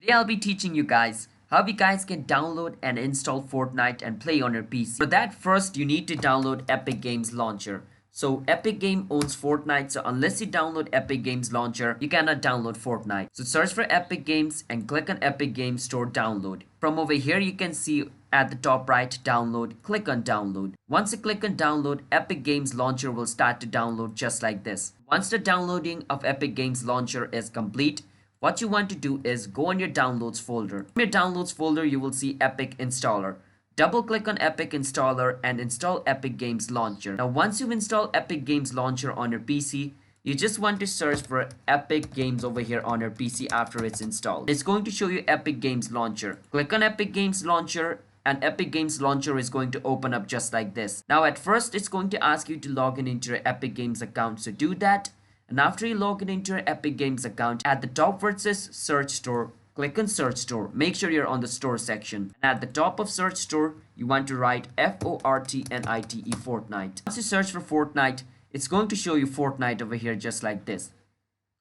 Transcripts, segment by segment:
Today I'll be teaching you guys how you guys can download and install Fortnite and play on your PC. For that, first you need to download Epic Games Launcher. So Epic Game owns Fortnite, so unless you download Epic Games Launcher, you cannot download Fortnite. So search for Epic Games and click on Epic Games Store Download. From over here you can see at the top right, download, click on download. Once you click on download, Epic Games Launcher will start to download just like this. Once the downloading of Epic Games Launcher is complete, what you want to do is go on your downloads folder. In your downloads folder, you will see Epic Installer. Double click on Epic Installer and install Epic Games Launcher. Now once you've installed Epic Games Launcher on your PC, you just want to search for Epic Games over here on your PC after it's installed. It's going to show you Epic Games Launcher. Click on Epic Games Launcher and Epic Games Launcher is going to open up just like this. Now at first it's going to ask you to log in into your Epic Games account, so do that. And after you log in into your Epic Games account, at the top where it says Search Store, click on Search Store. Make sure you're on the Store section. And at the top of Search Store, you want to write Fortnite, Fortnite. Once you search for Fortnite, it's going to show you Fortnite over here just like this.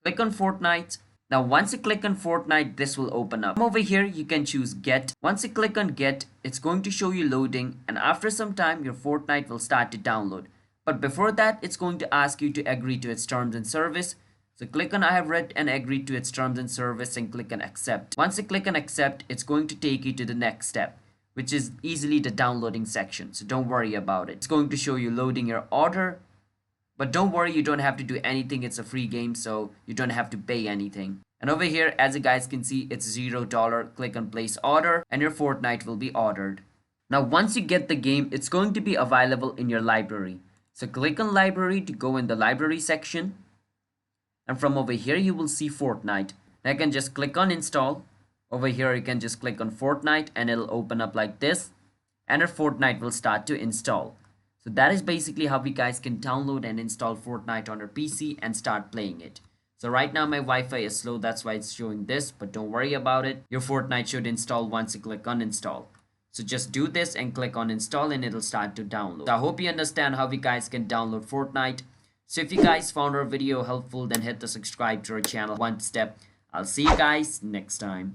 Click on Fortnite. Now once you click on Fortnite, this will open up. From over here, you can choose Get. Once you click on Get, it's going to show you loading. And after some time, your Fortnite will start to download. But before that, it's going to ask you to agree to its terms and service. So click on I have read and agreed to its terms and service and click on accept. Once you click on accept, it's going to take you to the next step, which is easily the downloading section. So don't worry about it. It's going to show you loading your order. But don't worry, you don't have to do anything. It's a free game, so you don't have to pay anything. And over here, as you guys can see, it's $0. Click on place order and your Fortnite will be ordered. Now once you get the game, it's going to be available in your library. So click on library to go in the library section. And from over here, you will see Fortnite. Now you can just click on install. Over here, you can just click on Fortnite and it'll open up like this. And your Fortnite will start to install. So that is basically how we guys can download and install Fortnite on our PC and start playing it. So right now my Wi-Fi is slow, that's why it's showing this. But don't worry about it. Your Fortnite should install once you click on install. So just do this and click on install and it'll start to download. So I hope you understand how you guys can download Fortnite. So if you guys found our video helpful, then hit the subscribe to our channel one step. I'll see you guys next time.